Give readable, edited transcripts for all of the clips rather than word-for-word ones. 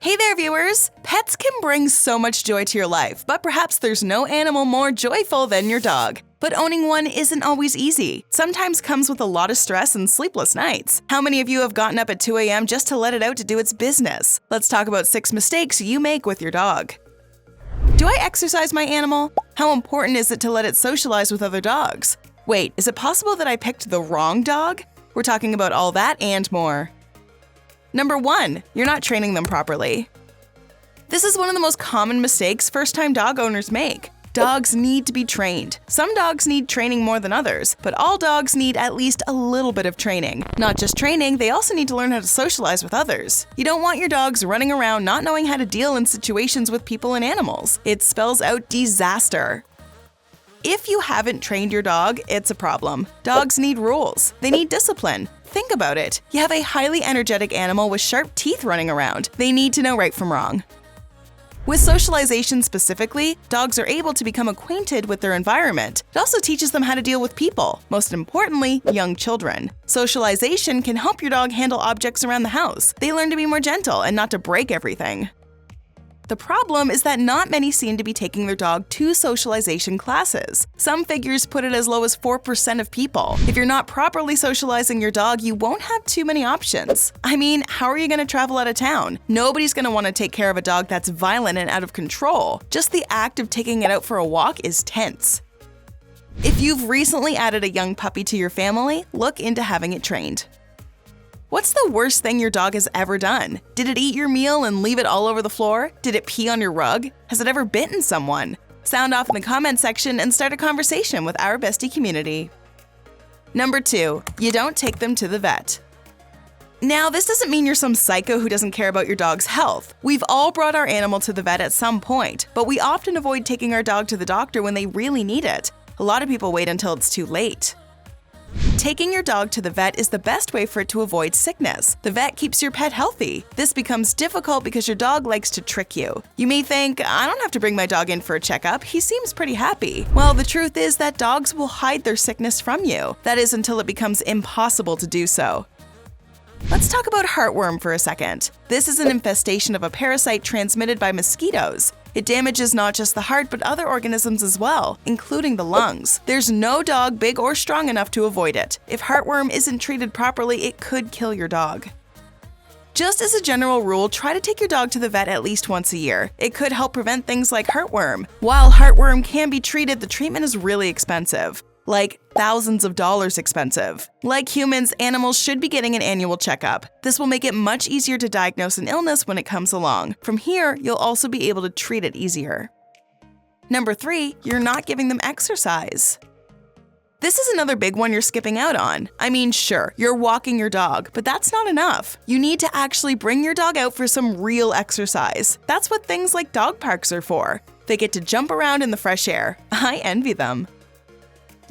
Hey there, viewers! Pets can bring so much joy to your life, but perhaps there's no animal more joyful than your dog. But owning one isn't always easy. Sometimes comes with a lot of stress and sleepless nights. How many of you have gotten up at 2 a.m. just to let it out to do its business? Let's talk about 6 mistakes you make with your dog. Do I exercise my animal? How important is it to let it socialize with other dogs? Wait, is it possible that I picked the wrong dog? We're talking about all that and more. Number 1, you're not training them properly. This is one of the most common mistakes first-time dog owners make. Dogs need to be trained. Some dogs need training more than others, but all dogs need at least a little bit of training. Not just training, they also need to learn how to socialize with others. You don't want your dogs running around not knowing how to deal in situations with people and animals. It spells out disaster. If you haven't trained your dog, it's a problem. Dogs need rules. They need discipline. Think about it. You have a highly energetic animal with sharp teeth running around. They need to know right from wrong. With socialization specifically, dogs are able to become acquainted with their environment. It also teaches them how to deal with people, most importantly, young children. Socialization can help your dog handle objects around the house. They learn to be more gentle and not to break everything. The problem is that not many seem to be taking their dog to socialization classes. Some figures put it as low as 4% of people. If you're not properly socializing your dog, you won't have too many options. I mean, how are you going to travel out of town? Nobody's going to want to take care of a dog that's violent and out of control. Just the act of taking it out for a walk is tense. If you've recently added a young puppy to your family, look into having it trained. What's the worst thing your dog has ever done? Did it eat your meal and leave it all over the floor? Did it pee on your rug? Has it ever bitten someone? Sound off in the comment section and start a conversation with our Bestie community. Number 2, you don't take them to the vet. Now, this doesn't mean you're some psycho who doesn't care about your dog's health. We've all brought our animal to the vet at some point, but we often avoid taking our dog to the doctor when they really need it. A lot of people wait until it's too late. Taking your dog to the vet is the best way for it to avoid sickness. The vet keeps your pet healthy. This becomes difficult because your dog likes to trick you. You may think, I don't have to bring my dog in for a checkup, he seems pretty happy. Well, the truth is that dogs will hide their sickness from you. That is until it becomes impossible to do so. Let's talk about heartworm for a second. This is an infestation of a parasite transmitted by mosquitoes. It damages not just the heart but other organisms as well, including the lungs. There's no dog big or strong enough to avoid it. If heartworm isn't treated properly, it could kill your dog. Just as a general rule, try to take your dog to the vet at least once a year. It could help prevent things like heartworm. While heartworm can be treated, the treatment is really expensive. Like thousands of dollars expensive. Like humans, animals should be getting an annual checkup. This will make it much easier to diagnose an illness when it comes along. From here, you'll also be able to treat it easier. Number 3, you're not giving them exercise. This is another big one you're skipping out on. I mean, sure, you're walking your dog, but that's not enough. You need to actually bring your dog out for some real exercise. That's what things like dog parks are for. They get to jump around in the fresh air. I envy them.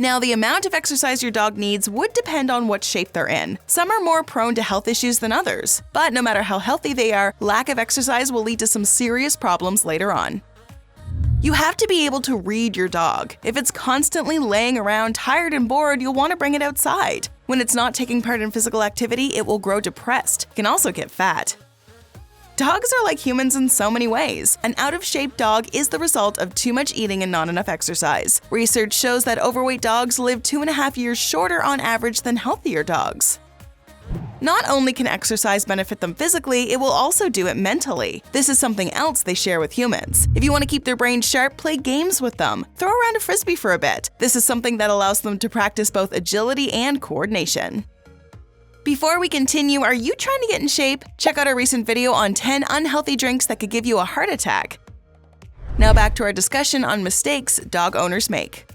Now, the amount of exercise your dog needs would depend on what shape they're in. Some are more prone to health issues than others, but no matter how healthy they are, lack of exercise will lead to some serious problems later on. You have to be able to read your dog. If it's constantly laying around tired and bored, you'll want to bring it outside. When it's not taking part in physical activity, it will grow depressed. It can also get fat. Dogs are like humans in so many ways. An out-of-shape dog is the result of too much eating and not enough exercise. Research shows that overweight dogs live 2.5 years shorter on average than healthier dogs. Not only can exercise benefit them physically, it will also do it mentally. This is something else they share with humans. If you want to keep their brains sharp, play games with them. Throw around a frisbee for a bit. This is something that allows them to practice both agility and coordination. Before we continue, are you trying to get in shape? Check out our recent video on 10 unhealthy drinks that could give you a heart attack. Now back to our discussion on mistakes dog owners make.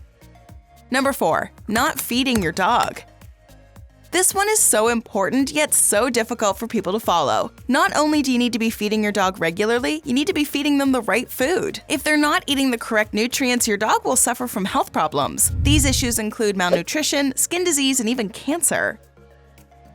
Number 4, not feeding your dog. This one is so important, yet so difficult for people to follow. Not only do you need to be feeding your dog regularly, you need to be feeding them the right food. If they're not eating the correct nutrients, your dog will suffer from health problems. These issues include malnutrition, skin disease, and even cancer.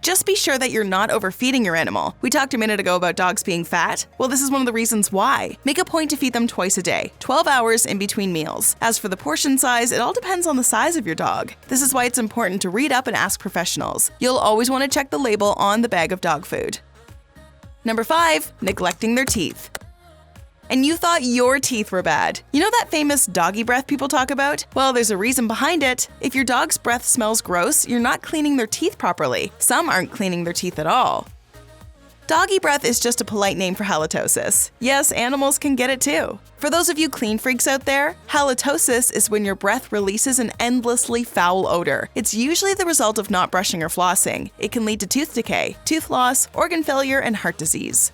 Just be sure that you're not overfeeding your animal. We talked a minute ago about dogs being fat. Well, this is one of the reasons why. Make a point to feed them twice a day, 12 hours in between meals. As for the portion size, it all depends on the size of your dog. This is why it's important to read up and ask professionals. You'll always want to check the label on the bag of dog food. Number 5. Neglecting their teeth. And you thought your teeth were bad. You know that famous doggy breath people talk about? Well, there's a reason behind it. If your dog's breath smells gross, you're not cleaning their teeth properly. Some aren't cleaning their teeth at all. Doggy breath is just a polite name for halitosis. Yes, animals can get it too. For those of you clean freaks out there, halitosis is when your breath releases an endlessly foul odor. It's usually the result of not brushing or flossing. It can lead to tooth decay, tooth loss, organ failure, and heart disease.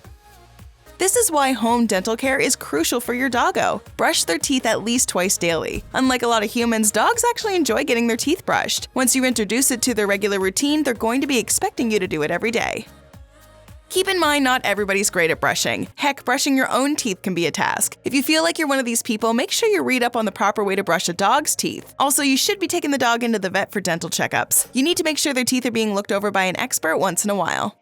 This is why home dental care is crucial for your doggo. Brush their teeth at least twice daily. Unlike a lot of humans, dogs actually enjoy getting their teeth brushed. Once you introduce it to their regular routine, they're going to be expecting you to do it every day. Keep in mind, not everybody's great at brushing. Heck, brushing your own teeth can be a task. If you feel like you're one of these people, make sure you read up on the proper way to brush a dog's teeth. Also, you should be taking the dog into the vet for dental checkups. You need to make sure their teeth are being looked over by an expert once in a while.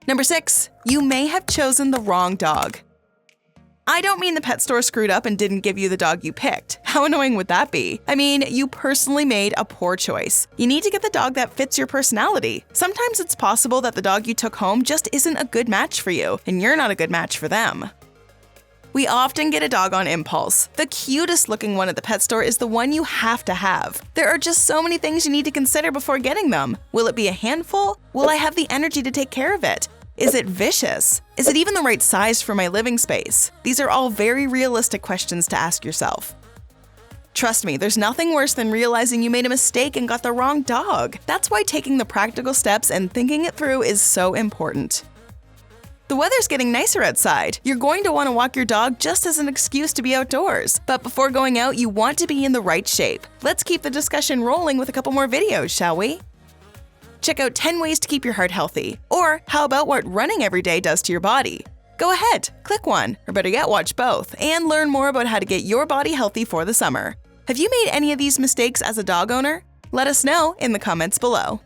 Number 6. You may have chosen the wrong dog. I don't mean the pet store screwed up and didn't give you the dog you picked. How annoying would that be? I mean, you personally made a poor choice. You need to get the dog that fits your personality. Sometimes it's possible that the dog you took home just isn't a good match for you, and you're not a good match for them. We often get a dog on impulse. The cutest looking one at the pet store is the one you have to have. There are just so many things you need to consider before getting them. Will it be a handful? Will I have the energy to take care of it? Is it vicious? Is it even the right size for my living space? These are all very realistic questions to ask yourself. Trust me, there's nothing worse than realizing you made a mistake and got the wrong dog. That's why taking the practical steps and thinking it through is so important. The weather's getting nicer outside. You're going to want to walk your dog just as an excuse to be outdoors. But before going out, you want to be in the right shape. Let's keep the discussion rolling with a couple more videos, shall we? Check out 10 ways to keep your heart healthy. Or how about what running every day does to your body? Go ahead, click one, or better yet, watch both, and learn more about how to get your body healthy for the summer. Have you made any of these mistakes as a dog owner? Let us know in the comments below.